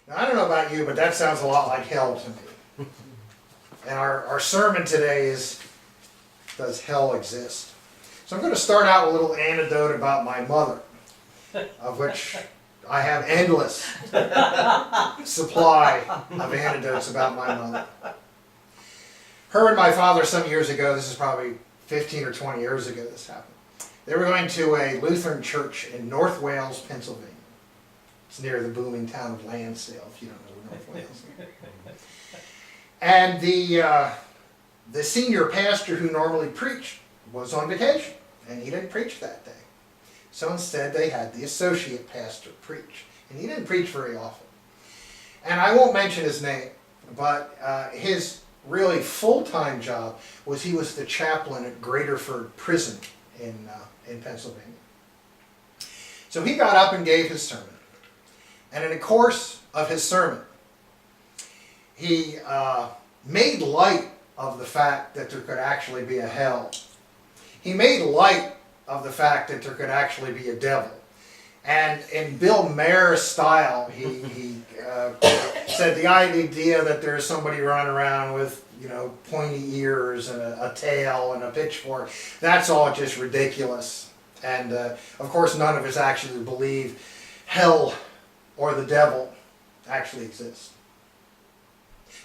Now, I don't know about you, but that sounds a lot like hell to me. And our sermon today is, does hell exist? So I'm going to start out with a little anecdote about my mother, of which I have endless supply of anecdotes about my mother. Her and my father some years ago, this is probably 15 or 20 years ago this happened, they were going to a Lutheran church in North Wales, Pennsylvania. It's near the booming town of Lansdale, if you don't know North Wales. And the senior pastor who normally preached was on vacation, and he didn't preach that day. So instead they had the associate pastor preach, and he didn't preach very often. And I won't mention his name, but his really full-time job was he was the chaplain at Graterford Prison in Pennsylvania. So he got up and gave his sermon. And in the course of his sermon, he made light of the fact that there could actually be a hell. He made light of the fact that there could actually be a devil. And in Bill Maher's style, he said the idea that there's somebody running around with, pointy ears and a tail and a pitchfork, that's all just ridiculous. And of course, none of us actually believe hell or the devil actually exists.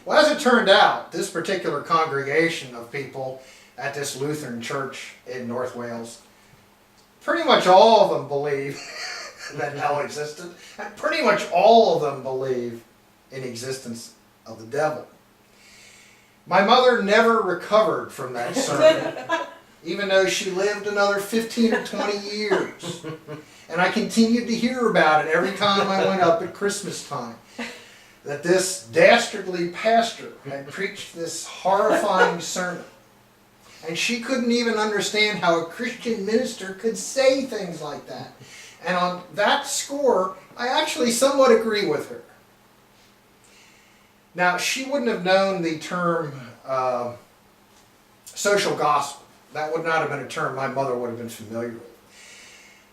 Well, as it turned out, this particular congregation of people at this Lutheran church in North Wales, pretty much all of them believe that hell existed, and pretty much all of them believe in the existence of the devil. My mother never recovered from that sermon, even though she lived another 15 or 20 years. And I continued to hear about it every time I went up at Christmas time, that this dastardly pastor had preached this horrifying sermon. And she couldn't even understand how a Christian minister could say things like that. And on that score, I actually somewhat agree with her. Now, she wouldn't have known the term social gospel. That would not have been a term my mother would have been familiar with.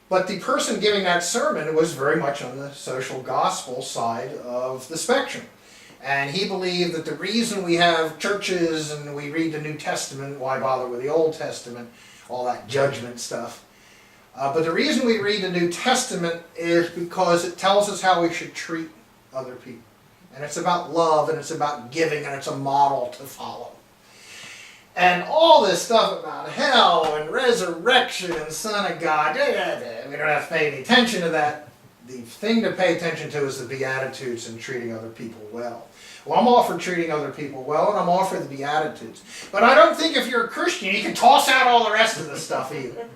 But the person giving that sermon was very much on the social gospel side of the spectrum. And he believed that the reason we have churches and we read the New Testament, why bother with the Old Testament, all that judgment stuff. But the reason we read the New Testament is because it tells us how we should treat other people. And it's about love, and it's about giving, and it's a model to follow. And all this stuff about hell and resurrection and Son of God, we don't have to pay any attention to that. The thing to pay attention to is the Beatitudes and treating other people well. Well, I'm all for treating other people well, and I'm all for the Beatitudes. But I don't think if you're a Christian, you can toss out all the rest of the stuff either.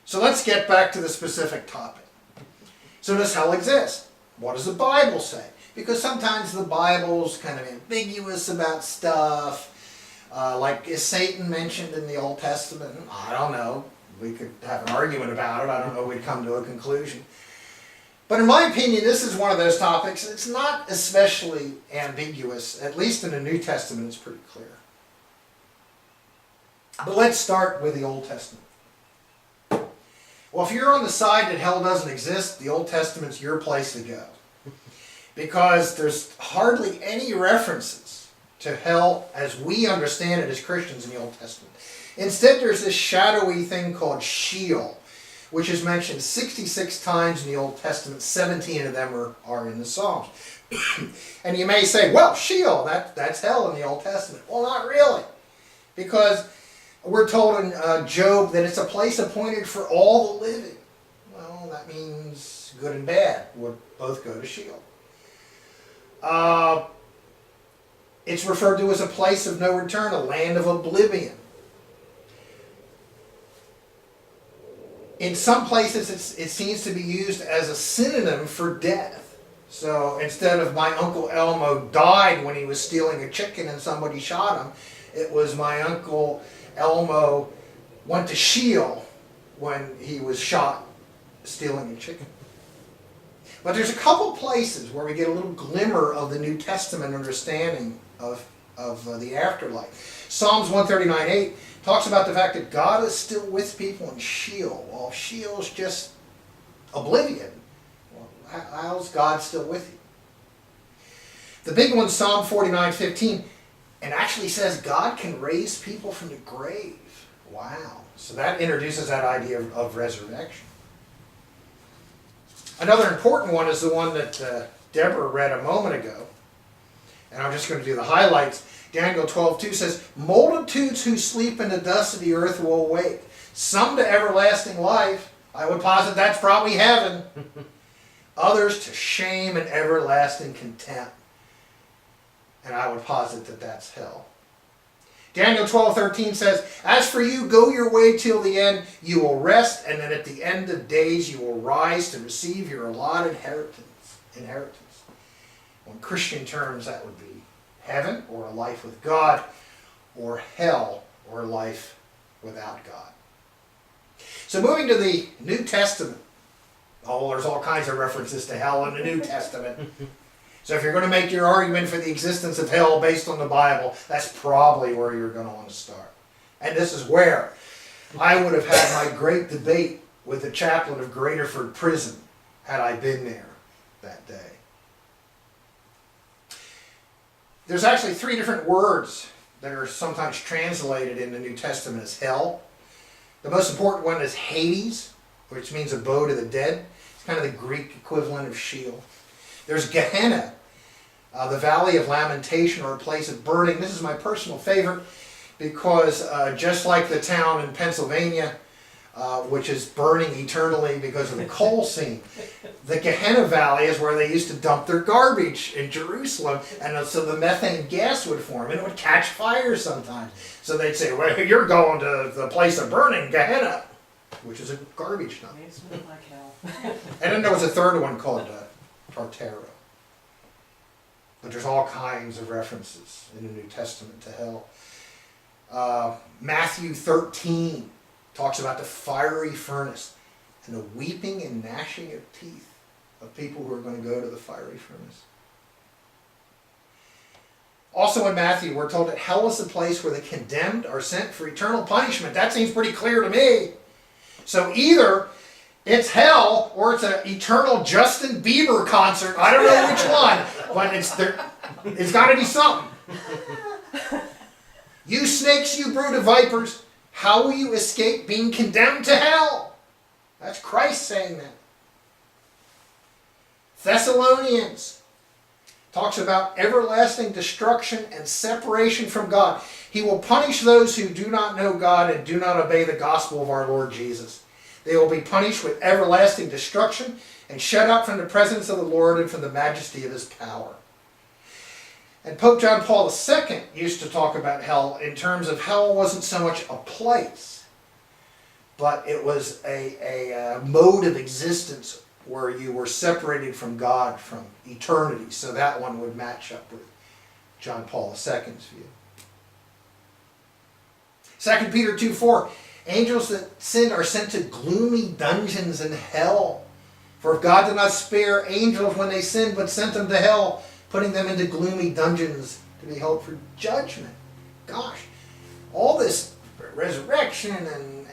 So let's get back to the specific topic. So does hell exist? What does the Bible say? Because sometimes the Bible's kind of ambiguous about stuff. Like, is Satan mentioned in the Old Testament? I don't know. We could have an argument about it. I don't know we'd come to a conclusion. But in my opinion, this is one of those topics. It's not especially ambiguous. At least in the New Testament, it's pretty clear. But let's start with the Old Testament. Well, if you're on the side that hell doesn't exist, the Old Testament's your place to go. Because there's hardly any references to hell as we understand it as Christians in the Old Testament. Instead, there's this shadowy thing called Sheol, which is mentioned 66 times in the Old Testament. 17 of them are in the Psalms. And you may say, well, Sheol, that's hell in the Old Testament. Well, not really. Because we're told in Job that it's a place appointed for all the living. Well, that means good and bad would both go to Sheol. It's referred to as a place of no return, a land of oblivion. In some places, it seems to be used as a synonym for death. So instead of my Uncle Elmo died when he was stealing a chicken and somebody shot him, it was my Uncle Elmo went to Sheol when he was shot stealing a chicken. But there's a couple places where we get a little glimmer of the New Testament understanding of the afterlife. Psalms 139:8 talks about the fact that God is still with people in Sheol. Well, Sheol's just oblivion. Well, how how's God still with you? The big one, Psalm 49:15, and actually says God can raise people from the grave. Wow. So that introduces that idea of resurrection. Another important one is the one that Deborah read a moment ago. And I'm just going to do the highlights. Daniel 12:2 says, multitudes who sleep in the dust of the earth will awake. Some to everlasting life. I would posit that's probably heaven. Others to shame and everlasting contempt. And I would posit that that's hell. Daniel 12:13 says, as for you, go your way till the end. You will rest, and then at the end of days you will rise to receive your allotted inheritance. In Christian terms, that would be heaven, or a life with God, or hell, or life without God. So moving to the New Testament. Oh, there's all kinds of references to hell in the New Testament. So if you're going to make your argument for the existence of hell based on the Bible, that's probably where you're going to want to start. And this is where I would have had my great debate with the chaplain of Graterford Prison had I been there that day. There's actually 3 different words that are sometimes translated in the New Testament as hell. The most important one is Hades, which means abode of the dead. It's kind of the Greek equivalent of Sheol. There's Gehenna, the Valley of Lamentation, or a place of burning. This is my personal favorite because just like the town in Pennsylvania, which is burning eternally because of the coal seam, the Gehenna Valley is where they used to dump their garbage in Jerusalem, and so the methane gas would form, and it would catch fire sometimes. So they'd say, well, you're going to the place of burning, Gehenna, which is a garbage dump. Makes me like hell. And then there was a third one called Tartaro. But there's all kinds of references in the New Testament to hell. Matthew 13 talks about the fiery furnace and the weeping and gnashing of teeth of people who are going to go to the fiery furnace. Also in Matthew, we're told that hell is the place where the condemned are sent for eternal punishment. That seems pretty clear to me. So either it's hell or it's an eternal Justin Bieber concert. I don't know which one, but it's got to be something. You snakes, you brood of vipers, how will you escape being condemned to hell? That's Christ saying that. Thessalonians talks about everlasting destruction and separation from God. He will punish those who do not know God and do not obey the gospel of our Lord Jesus. They will be punished with everlasting destruction and shut out from the presence of the Lord and from the majesty of his power. And Pope John Paul II used to talk about hell in terms of hell wasn't so much a place, but it was a mode of existence where you were separated from God from eternity. So that one would match up with John Paul II's view. 2 Peter 2:4, angels that sin are sent to gloomy dungeons in hell. For if God did not spare angels when they sinned, but sent them to hell, putting them into gloomy dungeons to be held for judgment. Gosh, all this resurrection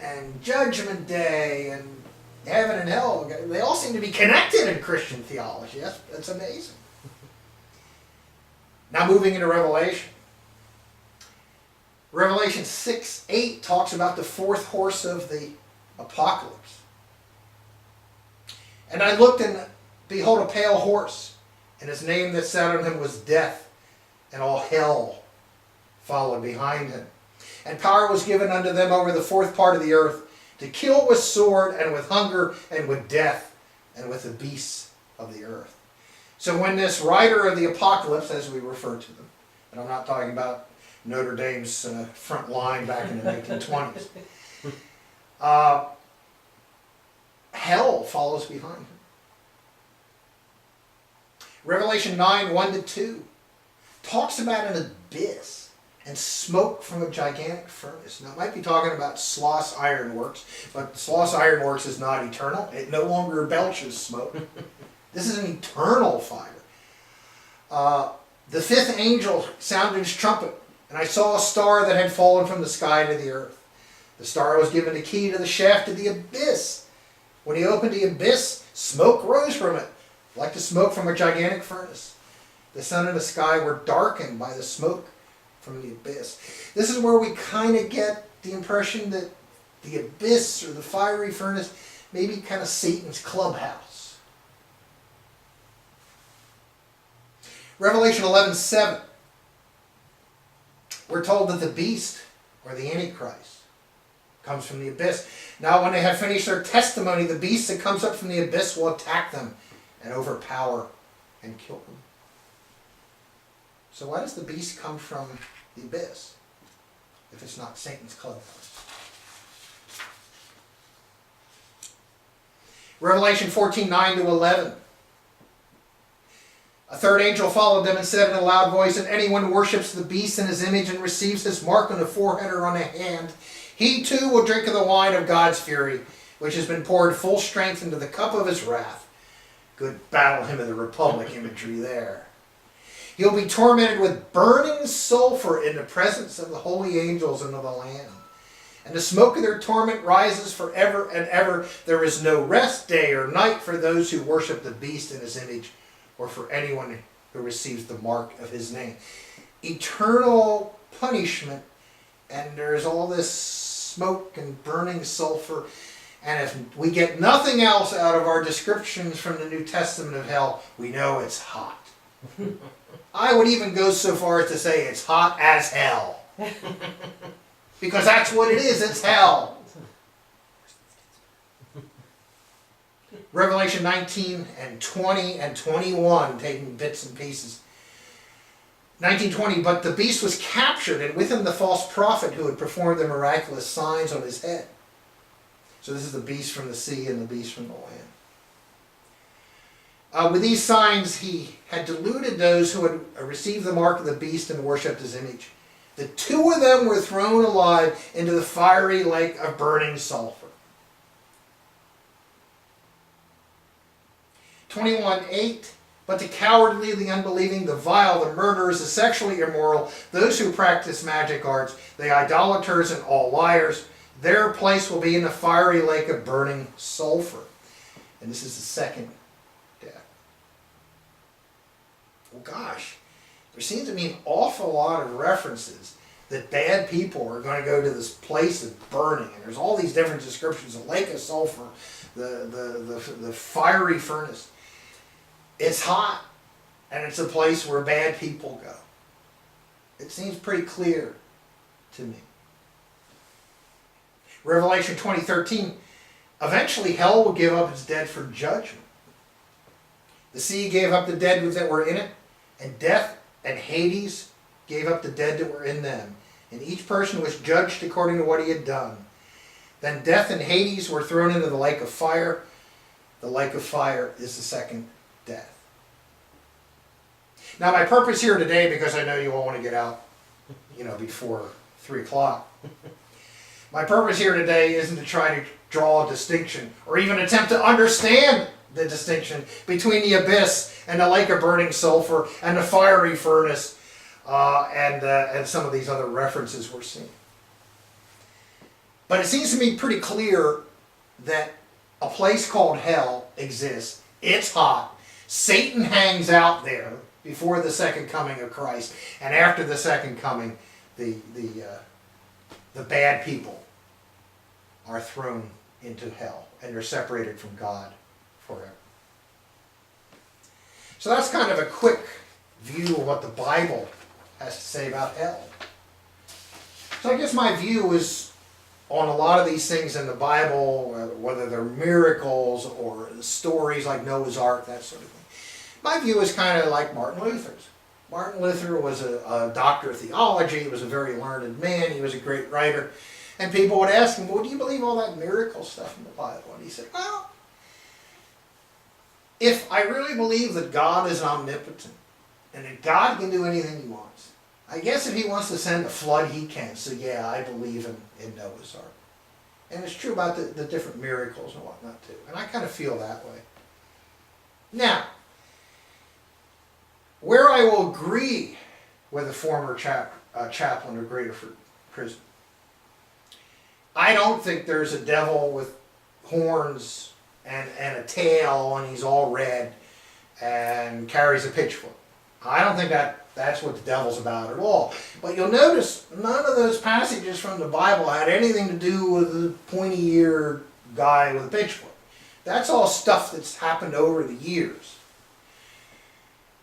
and judgment day and heaven and hell, they all seem to be connected in Christian theology. That's amazing. Now moving into Revelation. Revelation 6:8 talks about the 4th horse of the apocalypse. And I looked, and behold, a pale horse, and his name that sat on him was Death, and all hell followed behind him. And power was given unto them over the 4th part of the earth, to kill with sword, and with hunger, and with death, and with the beasts of the earth. So when this rider of the apocalypse, as we refer to them, and I'm not talking about Notre Dame's front line back in the 1920s, hell follows behind him. Revelation 9:1-2 talks about an abyss and smoke from a gigantic furnace. Now, it might be talking about Sloss Ironworks, but Sloss Ironworks is not eternal. It no longer belches smoke. This is an eternal fire. The 5th angel sounded his trumpet, and I saw a star that had fallen from the sky to the earth. The star was given the key to the shaft of the abyss. When he opened the abyss, smoke rose from it, like the smoke from a gigantic furnace. The sun and the sky were darkened by the smoke from the abyss. This is where we kind of get the impression that the abyss or the fiery furnace may be kind of Satan's clubhouse. Revelation 11:7. We're told that the beast, or the Antichrist, comes from the abyss. Now when they have finished their testimony, the beast that comes up from the abyss will attack them and overpower and kill them. So why does the beast come from the abyss if it's not Satan's clubhouse? Revelation 14:9-11. A third angel followed them and said in a loud voice, "And anyone who worships the beast and his image and receives his mark on the forehead or on the hand, he too will drink of the wine of God's fury, which has been poured full strength into the cup of his wrath." Good Battle Hymn of the Republic imagery there. He'll be tormented with burning sulfur in the presence of the holy angels and of the Lamb. And the smoke of their torment rises forever and ever. There is no rest day or night for those who worship the beast and his image, or for anyone who receives the mark of his name. Eternal punishment, and there's all this smoke and burning sulfur. And if we get nothing else out of our descriptions from the New Testament of hell, we know it's hot. I would even go so far as to say it's hot as hell. Because that's what it is, it's hell. Revelation 19 and 20 and 21, taking bits and pieces. 19:20, but the beast was captured, and with him the false prophet who had performed the miraculous signs on his head. So this is the beast from the sea and the beast from the land. With these signs he had deluded those who had received the mark of the beast and worshipped his image. The two of them were thrown alive into the fiery lake of burning sulfur. 21:8, but the cowardly, the unbelieving, the vile, the murderers, the sexually immoral, those who practice magic arts, the idolaters, and all liars, their place will be in the fiery lake of burning sulfur. And this is the second death. Well, gosh, there seems to be an awful lot of references that bad people are going to go to this place of burning. And there's all these different descriptions, the lake of sulfur, the fiery furnace. It's hot, and it's a place where bad people go. It seems pretty clear to me. Revelation 20:13, eventually hell will give up its dead for judgment. The sea gave up the dead that were in it, and death and Hades gave up the dead that were in them. And each person was judged according to what he had done. Then death and Hades were thrown into the lake of fire. The lake of fire is the second death. Now my purpose here today, because I know you all want to get out, before 3 o'clock. My purpose here today isn't to try to draw a distinction or even attempt to understand the distinction between the abyss and the lake of burning sulfur and the fiery furnace and some of these other references we're seeing. But it seems to me pretty clear that a place called hell exists. It's hot. Satan hangs out there before the second coming of Christ, and after the second coming, the bad people are thrown into hell, and they're separated from God forever. So that's kind of a quick view of what the Bible has to say about hell. So I guess my view is on a lot of these things in the Bible, whether they're miracles or stories like Noah's Ark, that sort of thing. My view is kind of like Martin Luther's. Martin Luther was a doctor of theology. He was a very learned man. He was a great writer. And people would ask him, well, do you believe all that miracle stuff in the Bible? And he said, well, if I really believe that God is omnipotent and that God can do anything he wants, I guess if he wants to send a flood, he can. So yeah, I believe in Noah's Ark. And it's true about the different miracles and whatnot too. And I kind of feel that way. Now, where I will agree with a former chaplain of Graterford Prison, I don't think there's a devil with horns and a tail and he's all red and carries a pitchfork. I don't think that's what the devil's about at all. But you'll notice none of those passages from the Bible had anything to do with the pointy-eared guy with a pitchfork. That's all stuff that's happened over the years.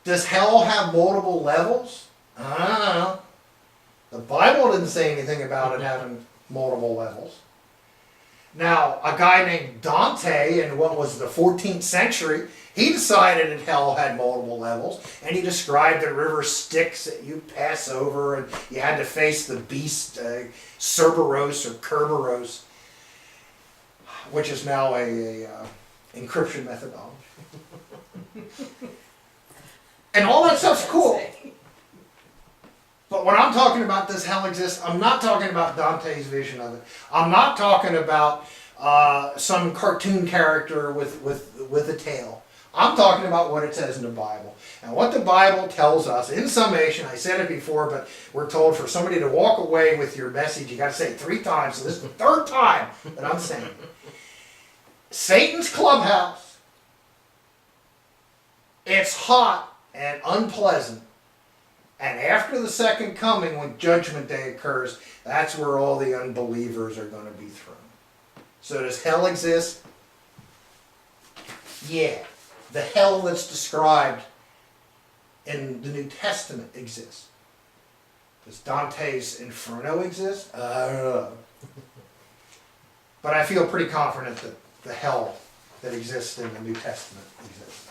Does hell have multiple levels? I don't know. The Bible didn't say anything about it having multiple levels. Now, a guy named Dante in what was the 14th century, he decided that hell had multiple levels, and he described the river Styx that you pass over, and you had to face the beast, Cerberus or Kerberos, which is now a encryption methodology. And all that stuff's cool. But when I'm talking about this hell exists, I'm not talking about Dante's vision of it. I'm not talking about some cartoon character with a tail. I'm talking about what it says in the Bible. And what the Bible tells us, in summation, I said it before, but we're told for somebody to walk away with your message, you got to say it 3 times, so this is the 3rd time that I'm saying it. Satan's clubhouse, it's hot and unpleasant. And after the second coming, when Judgment Day occurs, that's where all the unbelievers are going to be thrown. So does hell exist? Yeah. The hell that's described in the New Testament exists. Does Dante's Inferno exist? I don't know. But I feel pretty confident that the hell that exists in the New Testament exists.